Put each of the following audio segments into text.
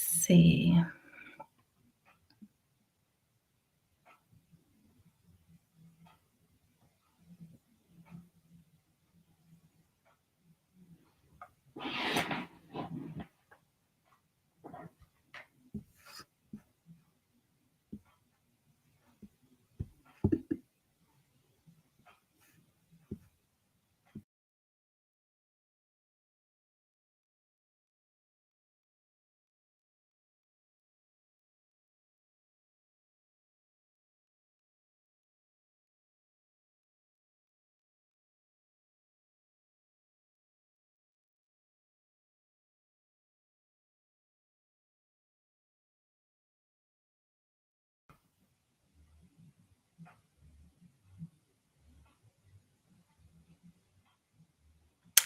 see.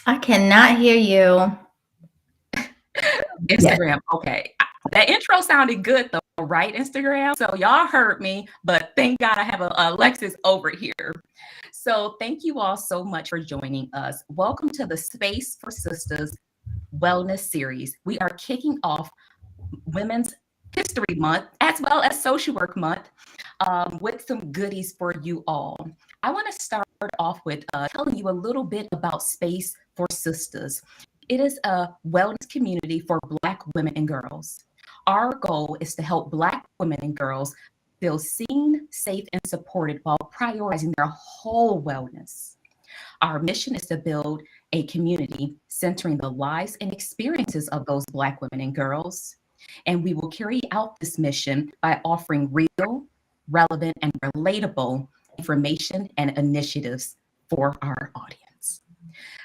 I cannot hear you. Yes. Instagram. Okay. That intro sounded good though, right? Instagram. So y'all heard me, but thank God I have a Alexis over here. So thank you all so much for joining us. Welcome to the Space for Sistas Wellness Series. We are kicking off Women's History Month as well as Social Work Month with some goodies for you all. I want to start off with telling you a little bit about Space for Sistas. It is a wellness community for Black women and girls. Our goal is to help Black women and girls feel seen, safe, and supported while prioritizing their whole wellness. Our mission is to build a community centering the lives and experiences of those Black women and girls. And we will carry out this mission by offering real, relevant, and relatable information and initiatives for our audience.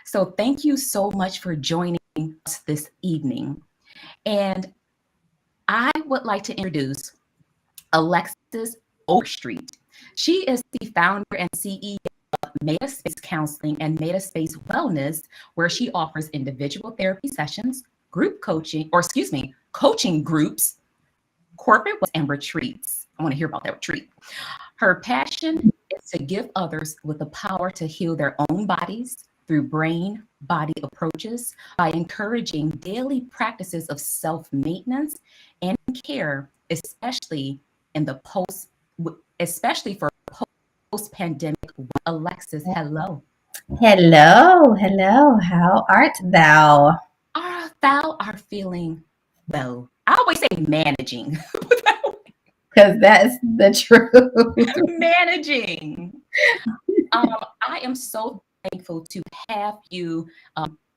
So thank you so much for joining us this evening. And I would like to introduce Alexis Oak Street. She is the founder and CEO of Metaspace Counseling and Metaspace Wellness, where she offers individual therapy sessions, group coaching, coaching groups, corporate and retreats. I want to hear about that retreat. Her passion is to give others with the power to heal their own bodies through brain body approaches by encouraging daily practices of self-maintenance and care, especially for post-pandemic. Alexis, hello. Hello. How art thou? Thou art feeling well. I always say managing. Because that's the truth. Managing. I am so thankful to have you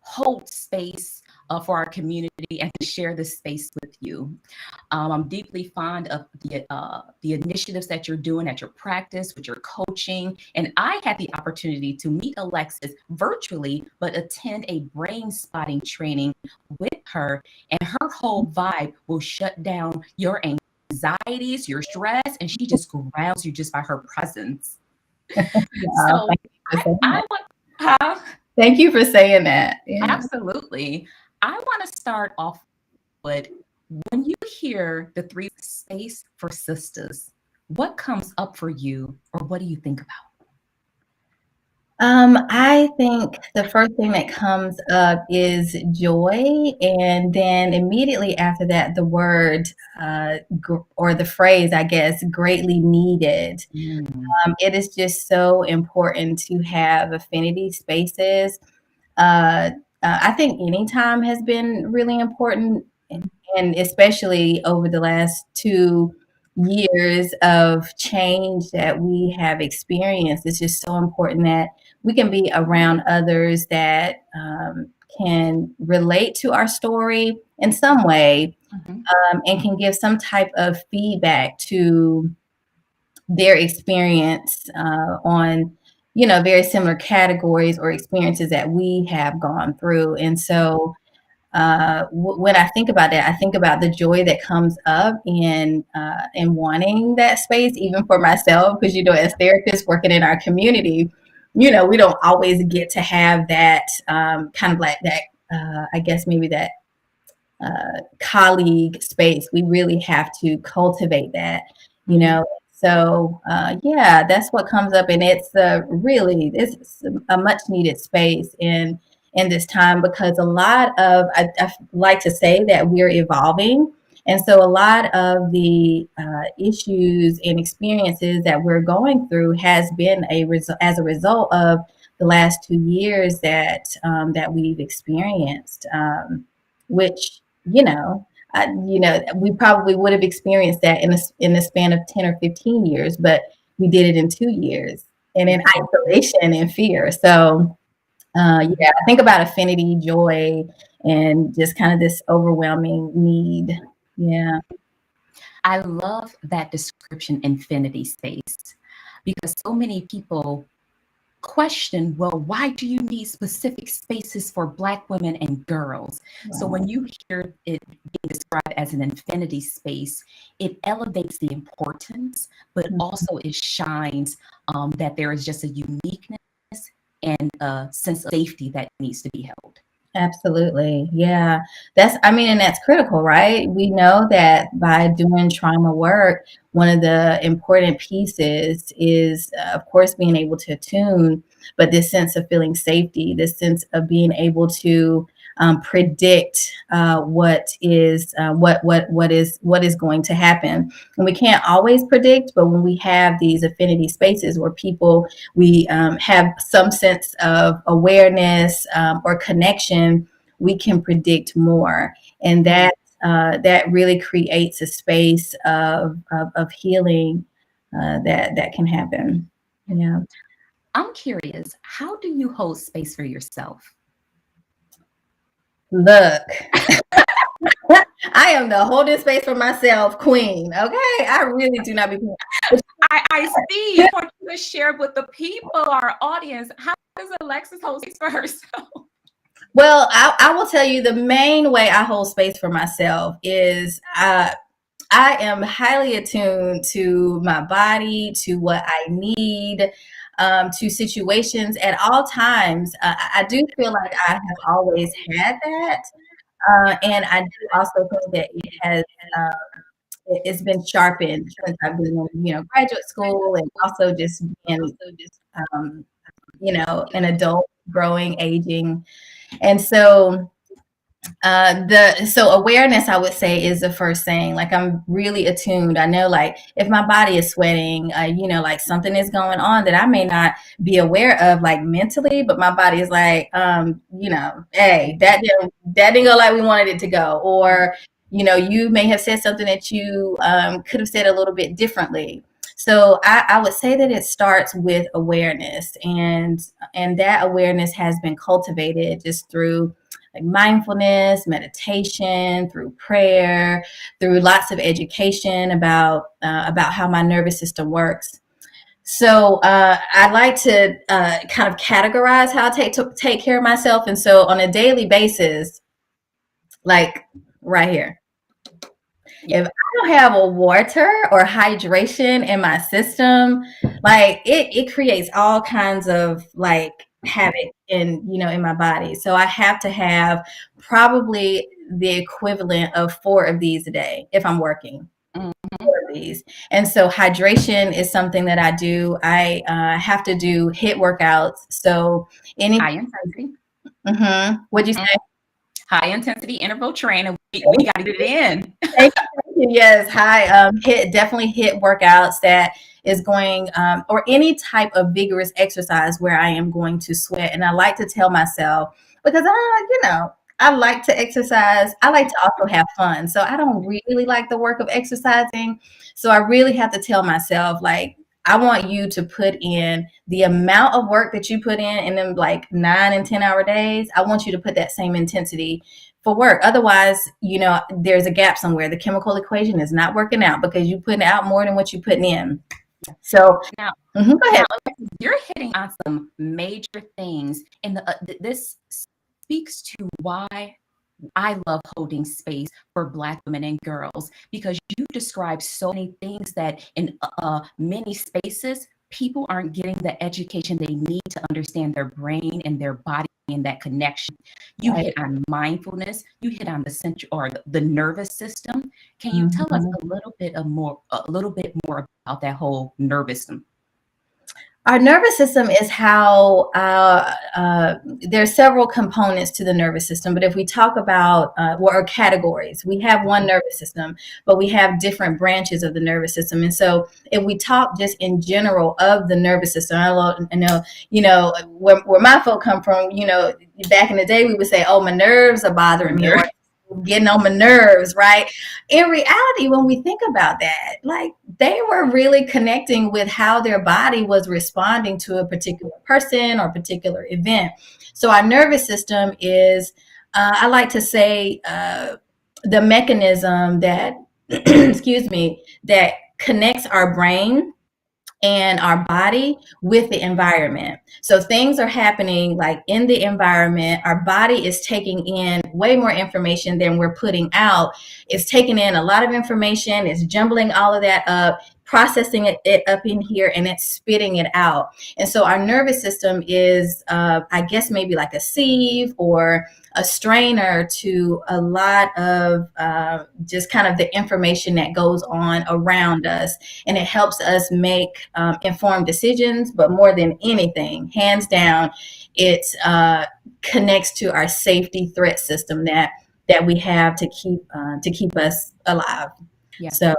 hold space for our community and to share this space with you. I'm deeply fond of the initiatives that you're doing at your practice with your coaching. And I had the opportunity to meet Alexis virtually, but attend a brain spotting training with her. And her whole vibe will shut down your anxieties, your stress, and she just grounds you just by her presence. So thank you for saying that. Yeah. Absolutely. I want to start off with, when you hear the three Space for Sistas, what comes up for you, or what do you think about? I think the first thing that comes up is joy, and then immediately after that, the word or the phrase, I guess, greatly needed. It is just so important to have affinity spaces. I think any time has been really important, and especially over the last 2 years of change that we have experienced. It's just so important that we can be around others that can relate to our story in some way, and can give some type of feedback to their experience on very similar categories or experiences that we have gone through. And so when I think about that, I think about the joy that comes up in wanting that space, even for myself, because as therapists working in our community, we don't always get to have that kind of like that. I guess maybe that colleague space. We really have to cultivate that, So yeah, that's what comes up, and it's it's a much needed space in this time, because a lot of I like to say that we're evolving, And so a lot of the issues and experiences that we're going through has been as a result of the last 2 years that we've experienced, which we probably would have experienced that in the span of 10 or 15 years, but we did it in 2 years and in isolation and fear. So yeah, I think about affinity, joy, and just kind of this overwhelming need. Yeah. I love that description, infinity space, because so many people question, well, why do you need specific spaces for Black women and girls? So when you hear it being described as an infinity space, it elevates the importance, but also it shines that there is just a uniqueness and a sense of safety that needs to be held. Absolutely. Yeah. And that's critical, right? We know that by doing trauma work, one of the important pieces is, of course, being able to attune, but this sense of feeling safety, this sense of being able to predict what is going to happen. And we can't always predict, but when we have these affinity spaces where we have some sense of awareness or connection, we can predict more, and that really creates a space of healing that can happen. Yeah. I'm curious, how do you hold space for yourself? Look, I am the holding space for myself queen. Okay, I really do not be. I see. You want to share with the people, our audience, how does Alexis hold space for herself? Well, I will tell you the main way I hold space for myself is I am highly attuned to my body, to what I need, to situations at all times. I do feel like I have always had that. And I do also think that it's been sharpened since I've been in, graduate school, and also just being, an adult, growing, aging. And so so awareness, I would say, is the first thing. Like, I'm really attuned. I know, like, if my body is sweating, like something is going on that I may not be aware of, like, mentally, but my body is like, hey, that didn't go like we wanted it to go. Or, you may have said something that you could have said a little bit differently. So I would say that it starts with awareness, and that awareness has been cultivated just through, like, mindfulness, meditation, through prayer, through lots of education about how my nervous system works. So I like to kind of categorize how I take care of myself, and so on a daily basis, like right here, if I don't have a water or hydration in my system, like it creates all kinds of, like, havoc in my body. So I have to have probably the equivalent of 4 of these a day if I'm working. 4 of these. And so hydration is something that I do. I have to do HIIT workouts. So any High intensity. What'd you say? High intensity interval training. We got to get it in. Thank you. Yes, definitely HIIT workouts that is going, or any type of vigorous exercise where I am going to sweat. And I like to tell myself, because I like to exercise, I like to also have fun. So I don't really like the work of exercising. So I really have to tell myself, like, I want you to put in the amount of work that you put in them, like, 9 and 10-hour days. I want you to put that same intensity for work. Otherwise, there's a gap somewhere. The chemical equation is not working out because you're putting out more than what you're putting in. So now, go ahead. Now, you're hitting on some major things, and this speaks to why I love holding space for Black women and girls, because you describe so many things that in many spaces, people aren't getting the education they need to understand their brain and their body and that connection. You hit on mindfulness, you hit on the central or the nervous system. Can you tell us a little bit more about that whole nervous system? Our nervous system is how there's several components to the nervous system, but if we talk about or categories, we have one nervous system, but we have different branches of the nervous system. And so, if we talk just in general of the nervous system, I know, where my folk come from. Back in the day, we would say, "Oh, my nerves are bothering me," or getting on my nerves, right? In reality, when we think about that, like they were really connecting with how their body was responding to a particular person or particular event. So our nervous system is, I like to say, the mechanism that, excuse me, that connects our brain and our body with the environment. So things are happening like in the environment. Our body is taking in way more information than we're putting out. It's taking in a lot of information, it's jumbling all of that up, processing it up in here, and it's spitting it out. And so our nervous system is, I guess, maybe like a sieve or a strainer to a lot of just kind of the information that goes on around us. And it helps us make informed decisions. But more than anything, hands down, it connects to our safety threat system that we have to keep us alive. Yeah. So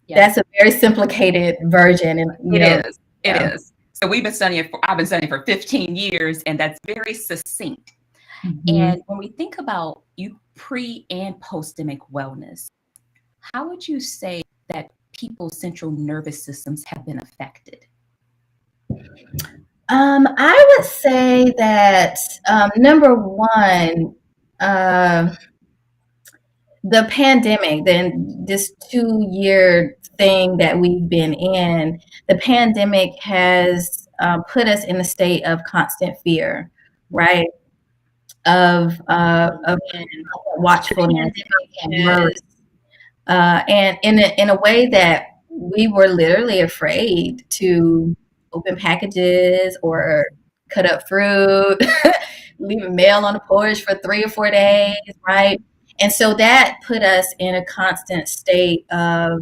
that's a very simplified version. And it is. So I've been studying for 15 years, and that's very succinct. Mm-hmm. And when we think about you pre and post-demic wellness, how would you say that people's central nervous systems have been affected? I would say that number one, the pandemic, then this 2-year thing that we've been in, the pandemic has put us in a state of constant fear, right? Of watchfulness and worry, and in a way that we were literally afraid to open packages or cut up fruit, leaving mail on the porch for 3 or 4 days, right? And so that put us in a constant state of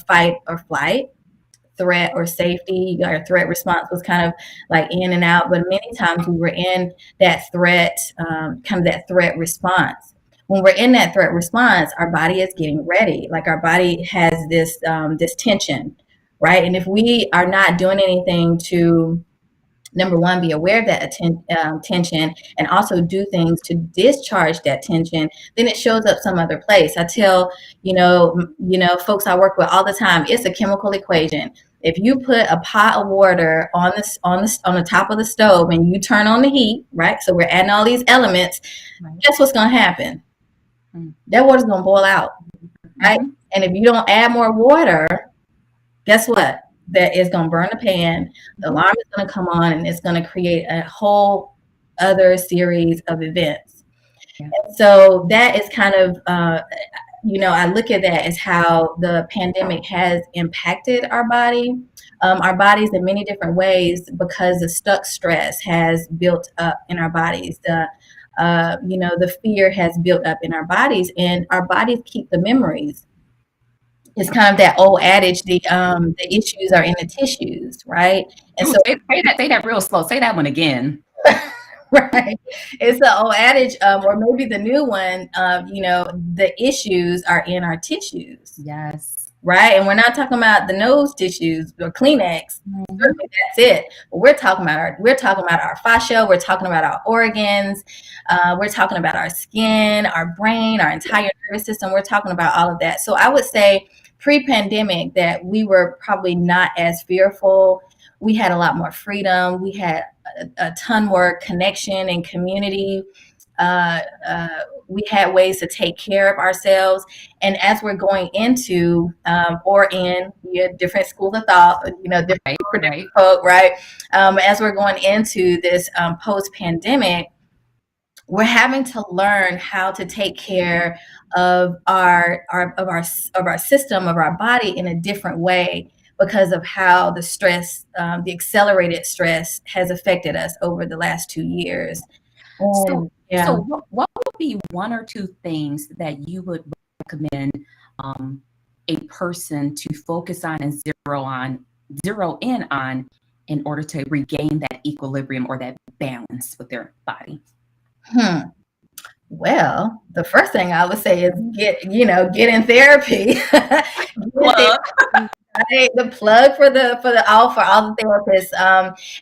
fight or flight, threat or safety. Our threat response was kind of like in and out, but many times we were in that threat, kind of that threat response. When we're in that threat response, our body is getting ready. Like our body has this tension, right? And if we are not doing anything to, number one, be aware of that tension, and also do things to discharge that tension, then it shows up some other place. I tell folks I work with all the time, it's a chemical equation. If you put a pot of water on the top of the stove and you turn on the heat, right? So we're adding all these elements. Right. Guess what's going to happen? That water's going to boil out, right? Mm-hmm. And if you don't add more water, guess what? That is going to burn the pan. The alarm is going to come on, and it's going to create a whole other series of events. Yeah. And so that is kind of, I look at that as how the pandemic has impacted our bodies in many different ways, because the stuck stress has built up in our bodies. The fear has built up in our bodies, and our bodies keep the memories. It's kind of that old adage, the issues are in the tissues, right? And so say that real slow. Say that one again. Right. It's the old adage, or maybe the new one, the issues are in our tissues. Yes. Right. And we're not talking about the nose tissues or Kleenex. Mm-hmm. That's it. But we're talking about our fascia. We're talking about our organs. We're talking about our skin, our brain, our entire nervous system. We're talking about all of that. So I would say pre-pandemic that we were probably not as fearful. We had a lot more freedom. We had a ton more connection and community. We had ways to take care of ourselves. And as we're going into, we have different schools of thought, different folk, right? As we're going into this post-pandemic, we're having to learn how to take care of our system, of our body in a different way, because of how the stress, the accelerated stress, has affected us over the last 2 years. So what would be one or two things that you would recommend a person to focus on and zero in on in order to regain that equilibrium or that balance with their body? Well, the first thing I would say is get in therapy. Plug. Right, the plug for all the therapists,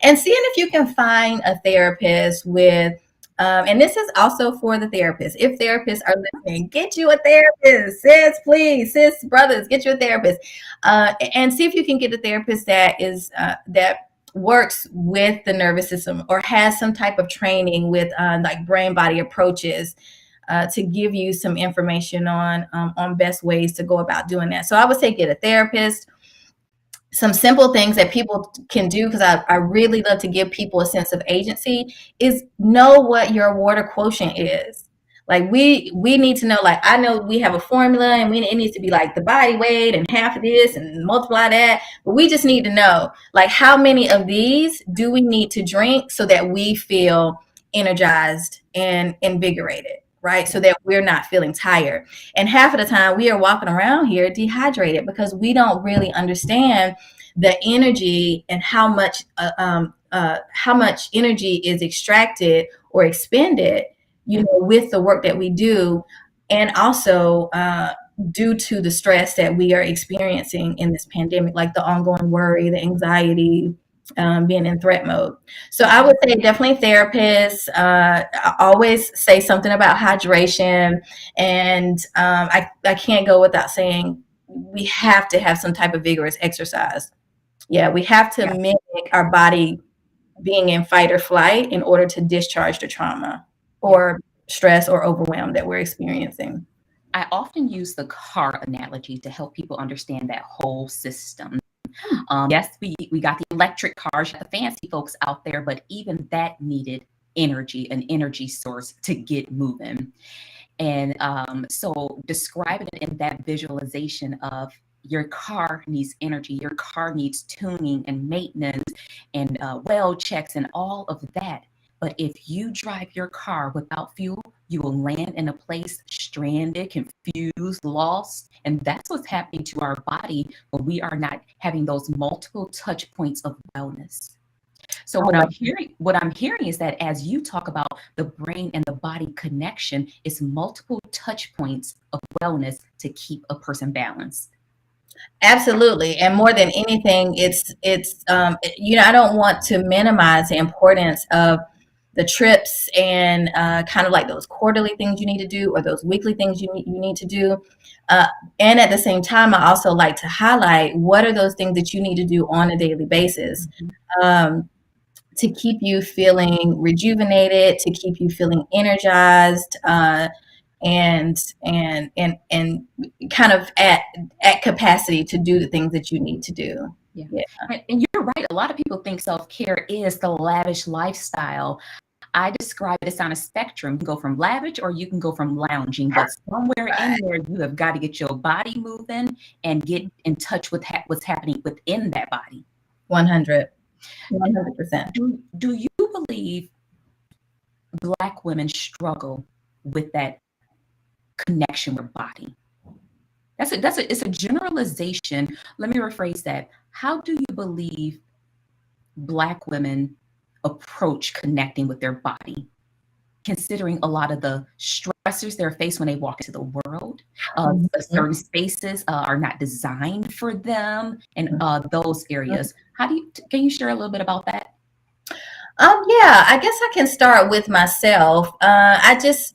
and seeing if you can find a therapist with, and this is also for the therapists. If therapists are listening, get you a therapist, sis, please, sis, brothers, get you a therapist, and see if you can get a therapist that works with the nervous system or has some type of training with like brain body approaches. To give you some information on best ways to go about doing that. So I would say get a therapist. Some simple things that people can do, because I really love to give people a sense of agency, is know what your water quotient is. Like we need to know, like I know we have a formula and it needs to be like the body weight and half of this and multiply that. But we just need to know, like, how many of these do we need to drink so that we feel energized and invigorated, right? So that we're not feeling tired. And half of the time we are walking around here dehydrated because we don't really understand the energy and how much energy is extracted or expended, with the work that we do, and also due to the stress that we are experiencing in this pandemic, like the ongoing worry, the anxiety, being in threat mode. So I would say definitely therapists. I always say something about hydration, and I can't go without saying we have to have some type of vigorous exercise. Yeah, we have to mimic our body being in fight or flight in order to discharge the trauma or stress or overwhelm that we're experiencing. I often use the car analogy to help people understand that whole system. Yes, we got the electric cars, the fancy folks out there, but even that needed energy, an energy source to get moving. And so describing it in that visualization of your car needs energy, your car needs tuning and maintenance and well checks and all of that. But if you drive your car without fuel, you will land in a place stranded, confused, lost. And that's what's happening to our body when we are not having those multiple touch points of wellness. So what I'm hearing is that as you talk about the brain and the body connection, it's multiple touch points of wellness to keep a person balanced. Absolutely. And more than anything, it's I don't want to minimize the importance of the trips and kind of like those quarterly things you need to do or those weekly things you need to do. And at the same time, I also like to highlight what are those things that you need to do on a daily basis. To keep you feeling rejuvenated, to keep you feeling energized, and kind of at capacity to do the things that you need to do. Yeah. And you're right. A lot of people think self-care is the lavish lifestyle. I describe it as on a spectrum. You can go from lavish or you can go from lounging, but somewhere in there, you have got to get your body moving and get in touch with what's happening within that body. 100%. Do you believe Black women struggle with that connection with body? It's a generalization. Let me rephrase that. How do you believe Black women approach connecting with their body, considering a lot of the stressors they're faced when they walk into the world? Certain spaces are not designed for them, and those areas. Can you share a little bit about that? Yeah, I guess I can start with myself. I just,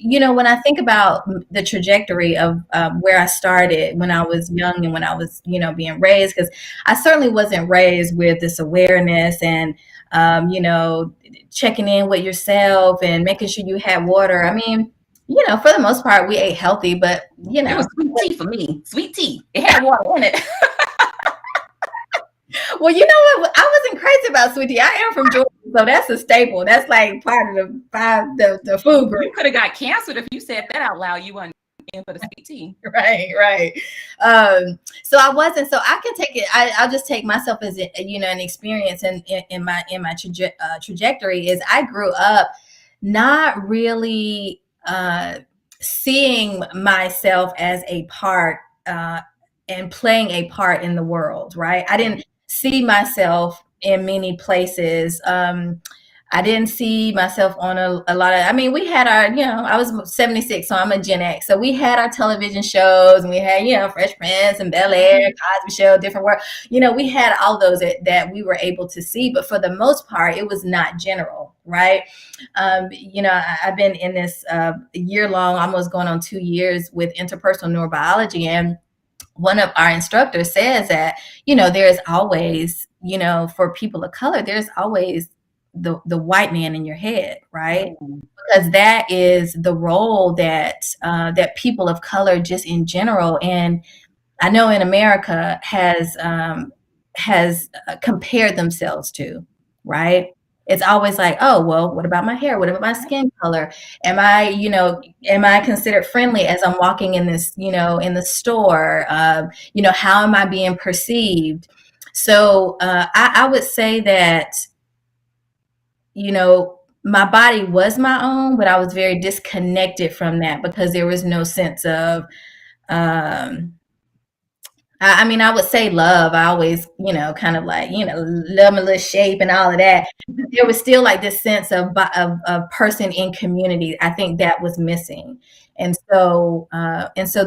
when I think about the trajectory of where I started when I was young and when I was, being raised, because I certainly wasn't raised with this awareness and, checking in with yourself and making sure you had water. I mean, for the most part, we ate healthy, but, It was sweet tea for me. Sweet tea. It had water in it. Well, you know what? I wasn't crazy about sweet tea. I am from Georgia, so that's a staple. That's like part of the food group. You could have got canceled if you said that out loud. You weren't in for the sweet tea. Right. So I wasn't. So I can take it. I'll just take myself as an experience in my trajectory. Is I grew up not really seeing myself as a part and playing a part in the world. Right. I didn't see myself in many places. I didn't see myself on a lot of, I mean, we had our, I was 76, so I'm a Gen X. So we had our television shows, and we had, Fresh Prince and Bel Air, Cosby Show, Different World. We had all those that we were able to see, but for the most part, it was not general, right? I've been in this year long, almost going on 2 years with interpersonal neurobiology, and one of our instructors says that, there's always, for people of color, there's always the white man in your head, right? Because that is the role that people of color, just in general, and I know in America has compared themselves to, right? It's always like, oh, well, what about my hair? What about my skin color? Am I considered friendly as I'm walking in this, in the store? How am I being perceived? So I would say that, my body was my own, but I was very disconnected from that because there was no sense of, I mean, I would say love. I always, kind of like, love my little shape and all of that. There was still like this sense of person in community. I think that was missing. And so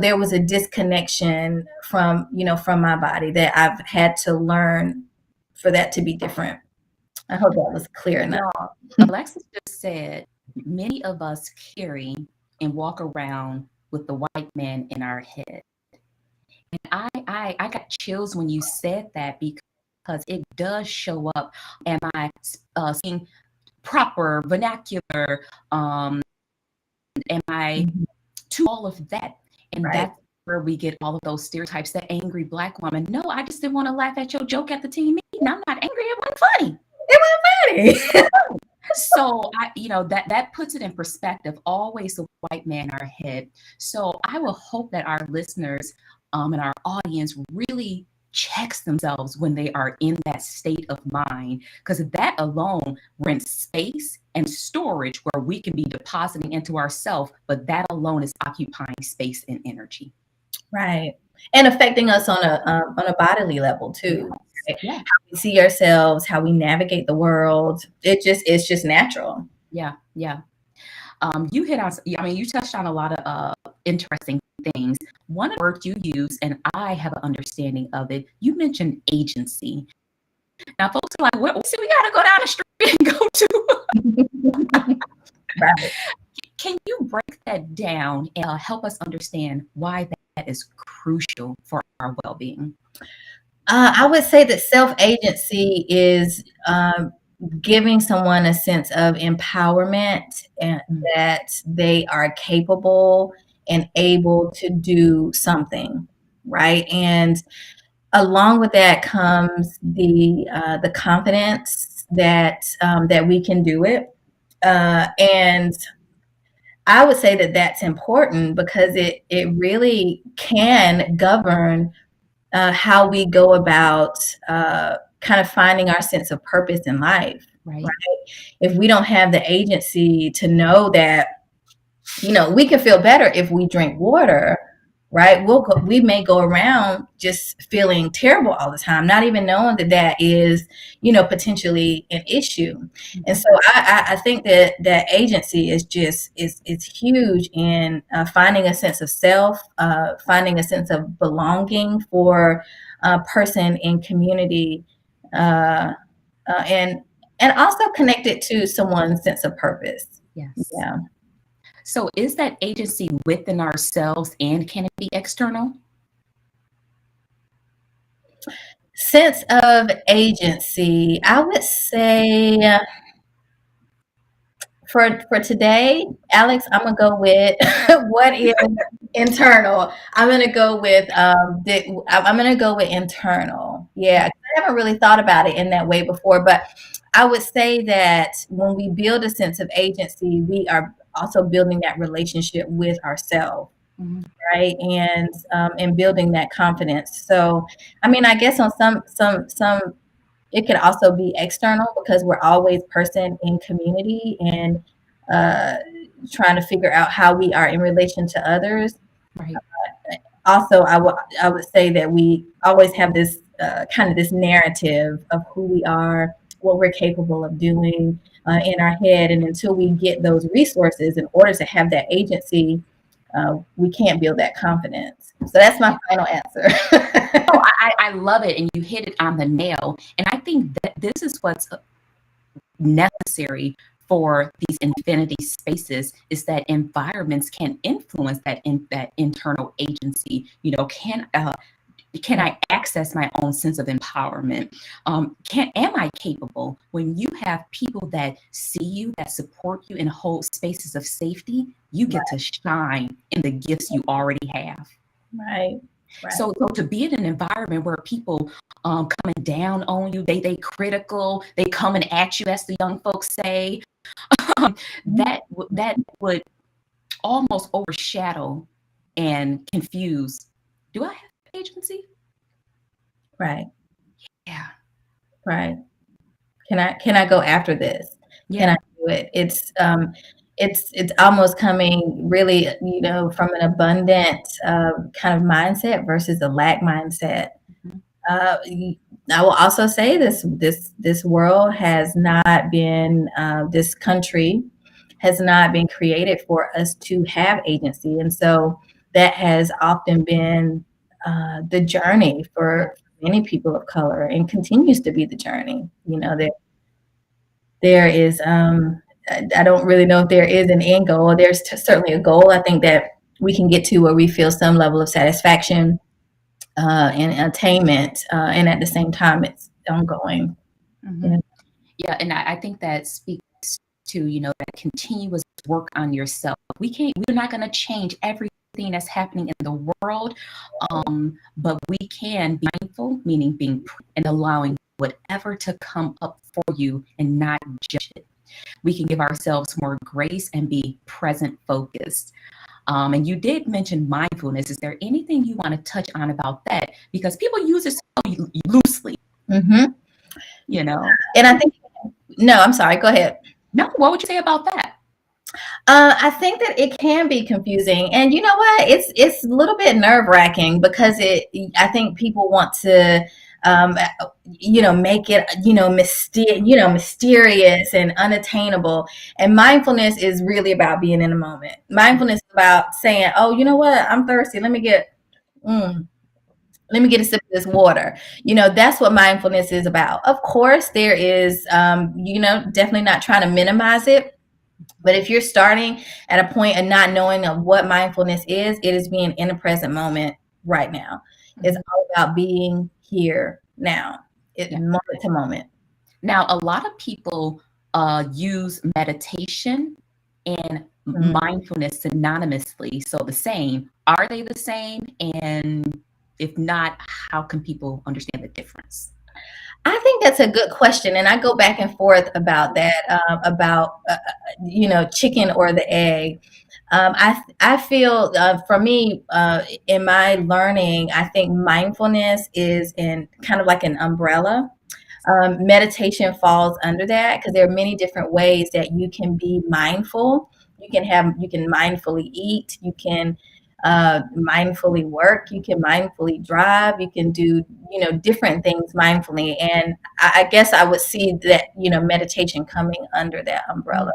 there was a disconnection from my body that I've had to learn for that to be different. I hope that was clear enough. Alexis just said many of us carry and walk around with the white man in our head. And I got chills when you said that, because it does show up. Am I seeing proper vernacular? Am I to all of that? And Right. that's where we get all of those stereotypes. That angry Black woman. No, I just didn't want to laugh at your joke at the team meeting. I'm not angry. It wasn't funny. It was funny. So that puts it in perspective. Always the white man in our head. So I will hope that our listeners and our audience really checks themselves when they are in that state of mind, because that alone rents space and storage where we can be depositing into ourselves, but that alone is occupying space and energy. Right. And affecting us on a bodily level too. Yes. Yeah. How we see ourselves, how we navigate the world. It's just natural. Yeah. Yeah. You hit on, I mean, you touched on a lot of interesting things. One of the words you use, and I have an understanding of it, you mentioned agency. Now, folks are like, well, see, we got to go down the street and go to. Right. Can you break that down and help us understand why that is crucial for our well-being? I would say that self-agency is giving someone a sense of empowerment, and that they are capable and able to do something, right? And along with that comes the confidence that we can do it, and I would say that that's important because it really can govern how we go about kind of finding our sense of purpose in life. Right. If we don't have the agency to know that, we can feel better if we drink water, right? We may go around just feeling terrible all the time, not even knowing that is, potentially an issue. And so I think that agency is huge in finding a sense of self, finding a sense of belonging for a person in community, and also connected to someone's sense of purpose. Yes. Yeah. So is that agency within ourselves, and can it be external? Sense of agency, I would say for today, Alex, I'm gonna go with what is internal. I'm gonna go with internal. Yeah, I haven't really thought about it in that way before, but I would say that when we build a sense of agency, we are also building that relationship with ourselves, right? And building that confidence. So, I mean, I guess on some it could also be external because we're always person in community and trying to figure out how we are in relation to others. Right. Also, I would say that we always have this kind of this narrative of who we are, what we're capable of doing in our head. And until we get those resources in order to have that agency, we can't build that confidence. So that's my final answer. Oh, I love it. And you hit it on the nail. And I think that this is what's necessary for these infinity spaces, is that environments can influence that internal agency. Can I access my own sense of empowerment? Am I capable? When you have people that see you, that support you, and hold spaces of safety, you get to shine in the gifts you already have. Right. Right. So to be in an environment where people coming down on you, they critical, they coming at you, as the young folks say, that would almost overshadow and confuse. Do I have agency? Right. Yeah. Right. Can I go after this? Yeah. Can I do it? It's almost coming really, from an abundant kind of mindset versus a lack mindset. I will also say this world has not been, this country has not been created for us to have agency, and so that has often been the journey for many people of color, and continues to be the journey. There is, I don't really know if there is an end goal. There's certainly a goal. I think that we can get to where we feel some level of satisfaction and attainment, and at the same time, it's ongoing. Mm-hmm. Yeah, and I think that speaks to that continuous work on yourself. We're not going to change everything that's happening in the world, but we can be mindful, meaning being and allowing whatever to come up for you and not judge it. We can give ourselves more grace and be present focused. And you did mention mindfulness. Is there anything you want to touch on about that? Because people use it so loosely. Mm-hmm. And I think, no, I'm sorry, go ahead. No, what would you say about that? I think that it can be confusing, and you know what? It's a little bit nerve-wracking, because I think people want to, make it, mysterious and unattainable. And mindfulness is really about being in the moment. Mindfulness is about saying, "Oh, you know what? I'm thirsty. Let me get a sip of this water." That's what mindfulness is about. Of course, there is, definitely not trying to minimize it. But if you're starting at a point of not knowing of what mindfulness is, it is being in the present moment right now. It's all about being here now, moment to moment. Now, a lot of people use meditation and mindfulness synonymously. So the same. Are they the same? And if not, how can people understand the difference? I think that's a good question, and I go back and forth about that, about chicken or the egg. I feel, for me, in my learning, I think mindfulness is in kind of like an umbrella. Meditation falls under that, because there are many different ways that you can be mindful. You can mindfully eat. You can mindfully work. You can mindfully drive. You can do different things mindfully, and I guess I would see that meditation coming under that umbrella.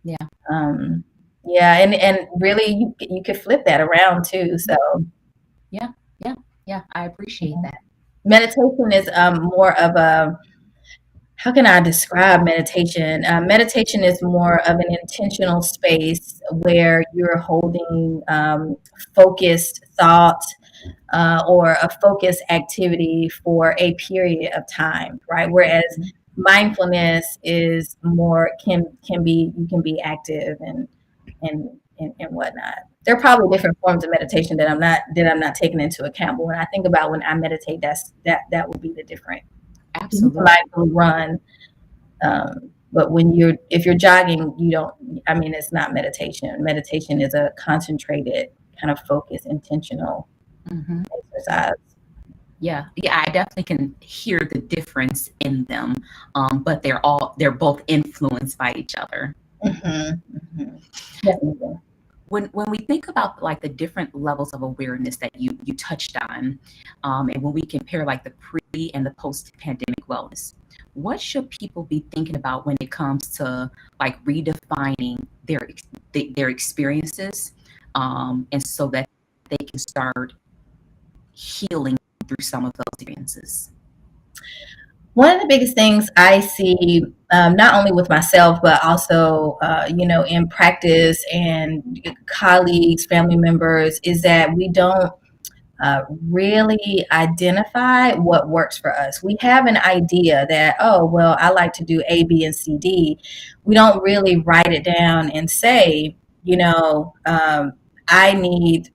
Yeah. And really you could flip that around too. So yeah, I appreciate that. Meditation is more of a, how can I describe meditation? Meditation is more of an intentional space where you're holding focused thought or a focused activity for a period of time, right? Whereas mindfulness is more, you can be active and whatnot. There are probably different forms of meditation that I'm not taking into account. But when I think about when I meditate, that would be the different. Absolutely. Mindful run. But if you're jogging, it's not meditation. Meditation is a concentrated, kind of focused, intentional exercise. Yeah, I definitely can hear the difference in them, but they're both influenced by each other. Definitely. when we think about like the different levels of awareness that you touched on, and when we compare like the pre and the post pandemic wellness, what should people be thinking about when it comes to like redefining their experiences, and so that they can start healing through some of those experiences? One of the biggest things I see, not only with myself, but also, in practice and colleagues, family members, is that we don't really identify what works for us. We have an idea that, oh, well, I like to do A, B, and C, D. We don't really write it down and say, I need,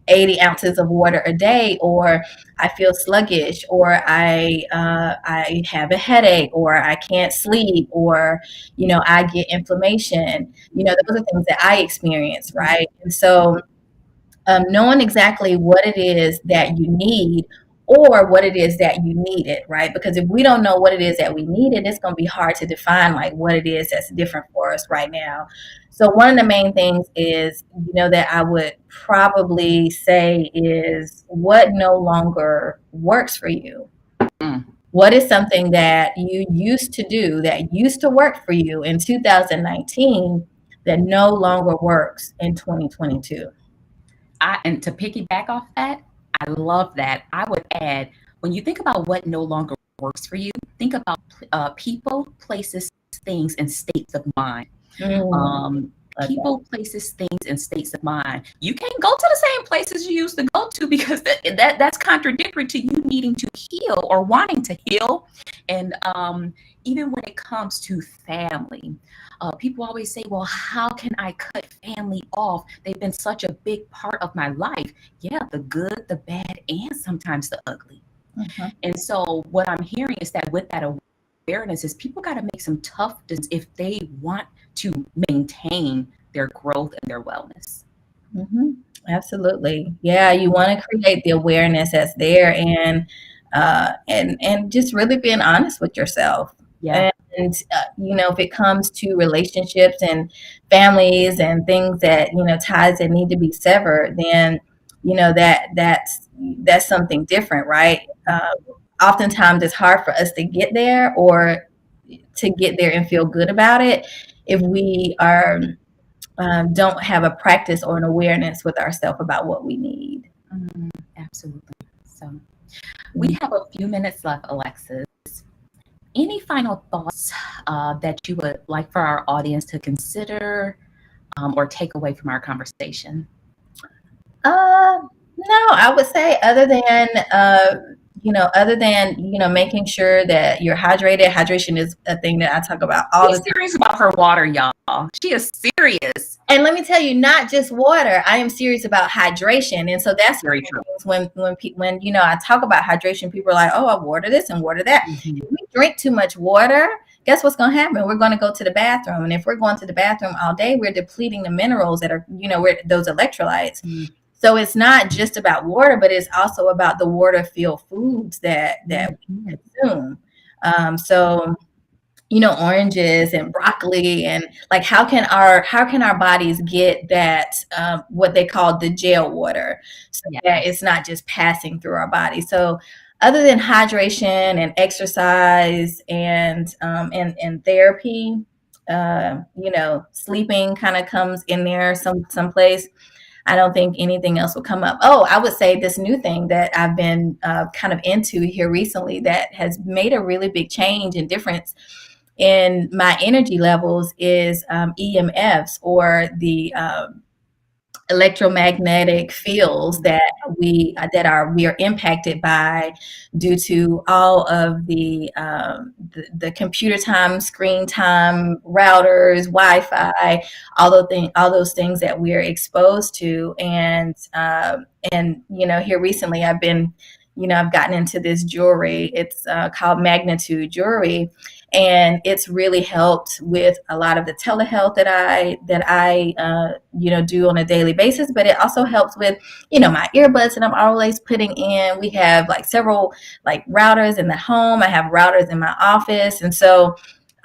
80 ounces of water a day, or I feel sluggish, or I have a headache, or I can't sleep, or I get inflammation. Those are things that I experience, right? And so knowing exactly what it is that you need, or what it is that you needed, right? Because if we don't know what it is that we needed, it's going to be hard to define like what it is that's different for us right now. So one of the main things is, that I would probably say is what no longer works for you. Mm. What is something that you used to do that used to work for you in 2019 that no longer works in 2022? And to piggyback off that, I love that. I would add, when you think about what no longer works for you, think about people, places, things, and states of mind. Um, People, places, things, and states of mind. You can't go to the same places you used to go to, because that's contradictory to you needing to heal or wanting to heal. And even when it comes to family, people always say, well, how can I cut family off? They've been such a big part of my life. Yeah, the good, the bad, and sometimes the ugly. Mm-hmm. And so what I'm hearing is that with that awareness is people got to make some tough decisions if they want to maintain their growth and their wellness. Mm-hmm. Absolutely. Yeah, you want to create the awareness that's there, and just really being honest with yourself. Yeah. And if it comes to relationships and families and things that, ties that need to be severed, then that's something different, right? Oftentimes it's hard for us to get there, or to get there and feel good about it, if we are don't have a practice or an awareness with ourselves about what we need. Absolutely. So we have a few minutes left, Alexis. Any final thoughts that you would like for our audience to consider, or take away from our conversation? No, I would say other than making sure that you're hydrated. Hydration is a thing that I talk about all the time. She's serious about her water, y'all. She is serious. And let me tell you, not just water. I am serious about hydration, and so that's very true. When I talk about hydration, people are like, "Oh, I water this and water that." Mm-hmm. If we drink too much water, guess what's going to happen? We're going to go to the bathroom, and if we're going to the bathroom all day, we're depleting the minerals that are, those electrolytes. Mm-hmm. So it's not just about water, but it's also about the water-filled foods that we consume. So, oranges and broccoli, and like how can our bodies get that what they call the gel water, so that it's not just passing through our body. So other than hydration and exercise and therapy, sleeping kind of comes in there someplace. I don't think anything else will come up. Oh, I would say this new thing that I've been kind of into here recently that has made a really big change and difference in my energy levels is EMFs, or the electromagnetic fields that we are impacted by, due to all of the computer time, screen time, routers, Wi-Fi, all those things that we're exposed to. And here recently I've gotten into this jewelry. It's called Magnitude Jewelry, and it's really helped with a lot of the telehealth that I do on a daily basis. But it also helps with my earbuds that I'm always putting in. We have like several like routers in the home. I have routers in my office, and so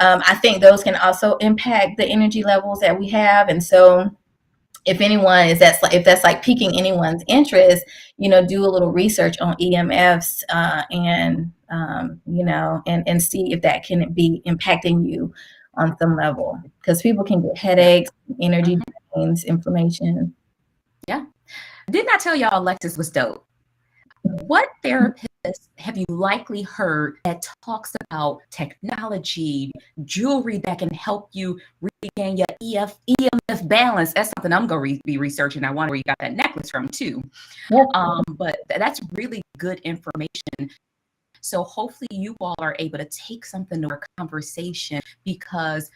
I think those can also impact the energy levels that we have. And so if anyone is if that's like piquing anyone's interest, do a little research on EMFs, and see if that can be impacting you on some level, because people can get headaches, energy drains, inflammation. Yeah. Didn't I tell y'all Alexis was dope? What therapist have you likely heard that talks about technology, jewelry that can help you regain your EMF balance? That's something I'm going to be researching. I wonder where you got that necklace from too. But that's really good information. So hopefully you all are able to take something to our conversation, because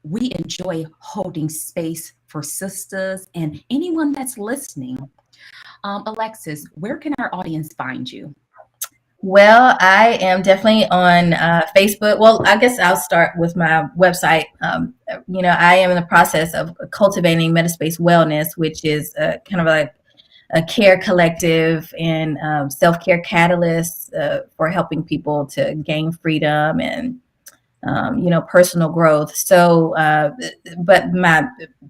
we enjoy holding space for sisters and anyone that's listening. Alexis, where can our audience find you? Well, I am definitely on Facebook. Well, I guess I'll start with my website. I am in the process of cultivating Metaspace Wellness, which is kind of like a care collective and self-care catalyst for helping people to gain freedom and personal growth. So, but my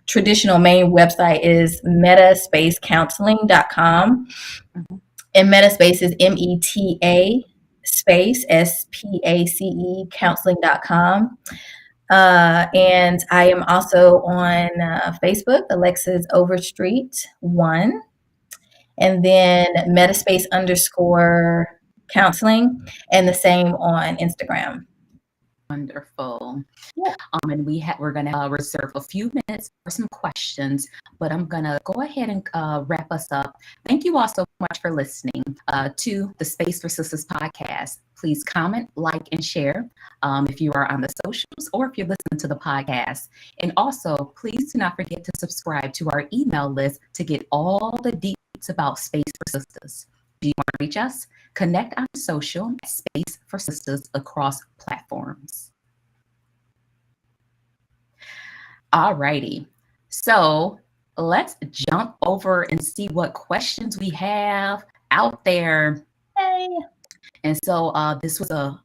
traditional main website is metaspacecounseling.com. And Metaspace is META space SPACE counseling.com. And I am also on Facebook, Alexis Overstreet 1. And then Metaspace _counseling, and the same on Instagram. Wonderful. Yeah. And we're going to reserve a few minutes for some questions, but I'm going to go ahead and wrap us up. Thank you all so much for listening to the Space for Sistas podcast. Please comment, like, and share if you are on the socials or if you're listening to the podcast. And also, please do not forget to subscribe to our email list to get all the deets about Space for Sistas. Do you want to reach us? Connect on social at Space for Sistas across platforms. All righty. So let's jump over and see what questions we have out there. Hey. And so this was a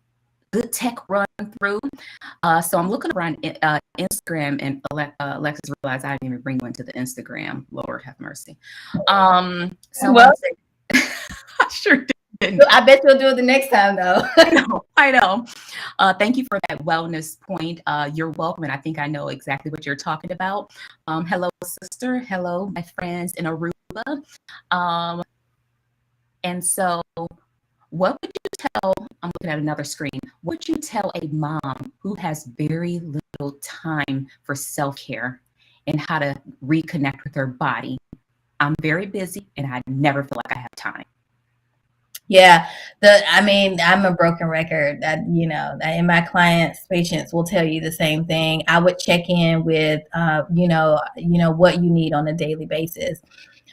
good tech run through. So I'm looking around Instagram, and Alexis realized I didn't even bring you into the Instagram. Lord have mercy. I sure did. I bet you'll do it the next time, though. I know. Thank you for that wellness point. You're welcome, and I think I know exactly what you're talking about. Hello, sister. Hello, my friends in Aruba. And so, what would you tell? I'm looking at another screen. What would you tell a mom who has very little time for self-care and how to reconnect with her body? I'm very busy, and I never feel like I have time. Yeah, I'm a broken record. And my patients will tell you the same thing. I would check in with, what you need on a daily basis.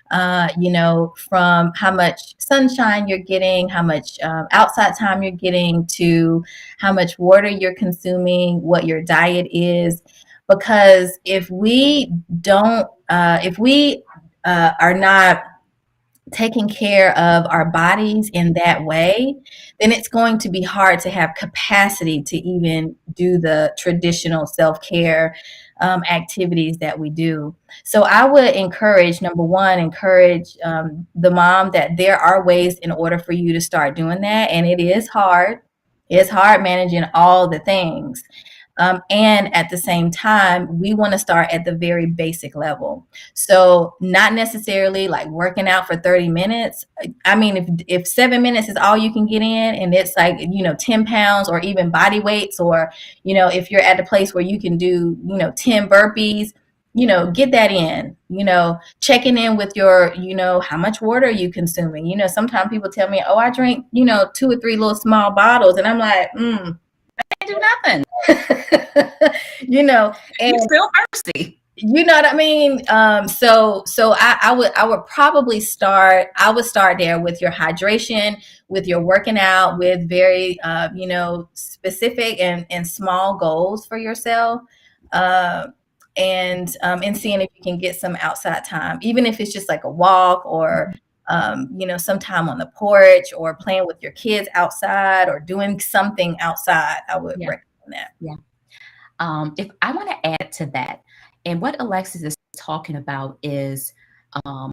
From how much sunshine you're getting, how much outside time you're getting, to how much water you're consuming, what your diet is. Because if we are not taking care of our bodies in that way, then it's going to be hard to have capacity to even do the traditional self-care activities that we do. So I would encourage, number one, the mom that there are ways in order for you to start doing that. And it is hard. It's hard managing all the things. And at the same time, we want to start at the very basic level. So not necessarily like working out for 30 minutes. I mean, if 7 minutes is all you can get in, and it's like, 10 pounds or even body weights, or, if you're at a place where you can do, 10 burpees, get that in, checking in with your, how much water are you consuming? Sometimes people tell me, oh, I drink, 2 or 3 little small bottles. And I'm like, I do nothing. And you're still thirsty. You know what I mean? So I would probably start there with your hydration, with your working out, with very, specific and small goals for yourself. And seeing if you can get some outside time, even if it's just like a walk, or some time on the porch, or playing with your kids outside, or doing something outside. I would recommend that. Yeah. If I want to add to that, and what Alexis is talking about is um,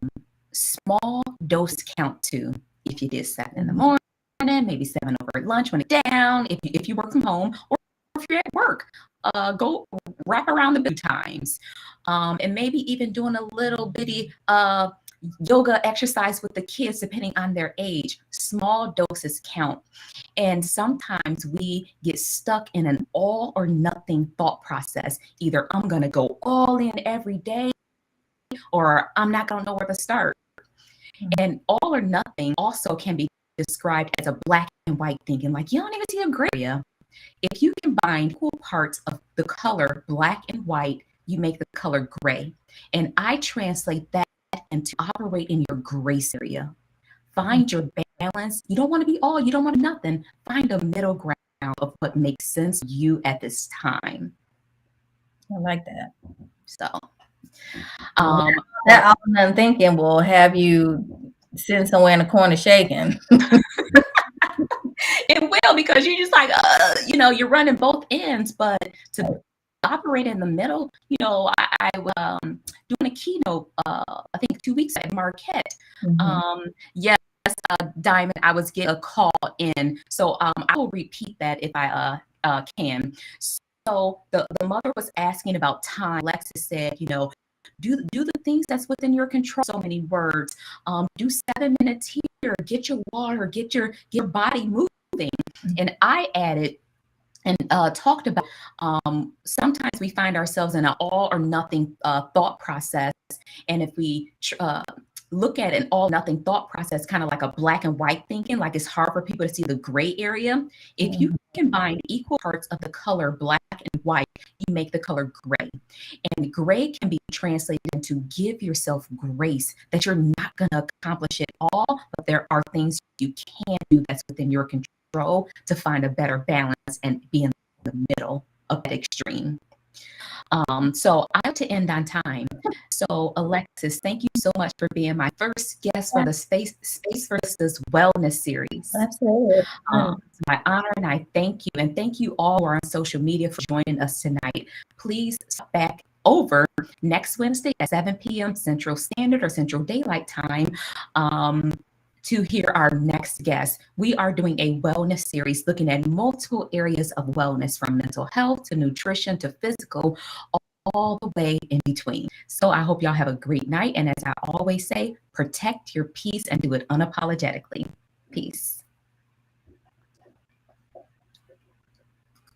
small dose count too. If you did 7 in the morning, maybe 7 over at lunch when it's down, if you work from home, or if you're at work, go wrap around the big times. And maybe even doing a little bitty yoga exercise with the kids, depending on their age. Small doses count. And sometimes we get stuck in an all or nothing thought process. Either I'm going to go all in every day, or I'm not going to know where to start. And all or nothing also can be described as a black and white thinking, like you don't even see a gray area. If you combine equal parts of the color black and white, you make the color gray. And I translate that into operate in your grace area. Find your balance. You don't want to be all, you don't want nothing. Find a middle ground of what makes sense to you at this time. I like that. So that all I'm thinking will have you sitting somewhere in the corner shaking. It will, because you're just like, you're running both ends. But to operate in the middle, I doing a keynote, I think 2 weeks at Marquette. Yes, Diamond, I was getting a call in. So I will repeat that if I can. So the mother was asking about time. Alexis said, do the things that's within your control. So many words. Do 7 minutes here. Get your water. Get your body moving. And I added and talked about sometimes we find ourselves in an all or nothing thought process. And if we look at an all nothing thought process, kind of like a black and white thinking, like it's hard for people to see the gray area. If you combine equal parts of the color black and white, you make the color gray. And gray can be translated into give yourself grace, that you're not going to accomplish it all, but there are things you can do that's within your control to find a better balance and be in the middle of that extreme. So I have to end on time. So Alexis, thank you so much for being my first guest for the Space for Sistas Wellness series. Absolutely. It's my honor, and I thank you. And thank you all who are on social media for joining us tonight. Please stop back over next Wednesday at 7 p.m. Central Standard or Central Daylight Time to hear our next guest. We are doing a wellness series looking at multiple areas of wellness, from mental health to nutrition to physical, all the way in between. So I hope y'all have a great night. And as I always say, protect your peace and do it unapologetically. Peace.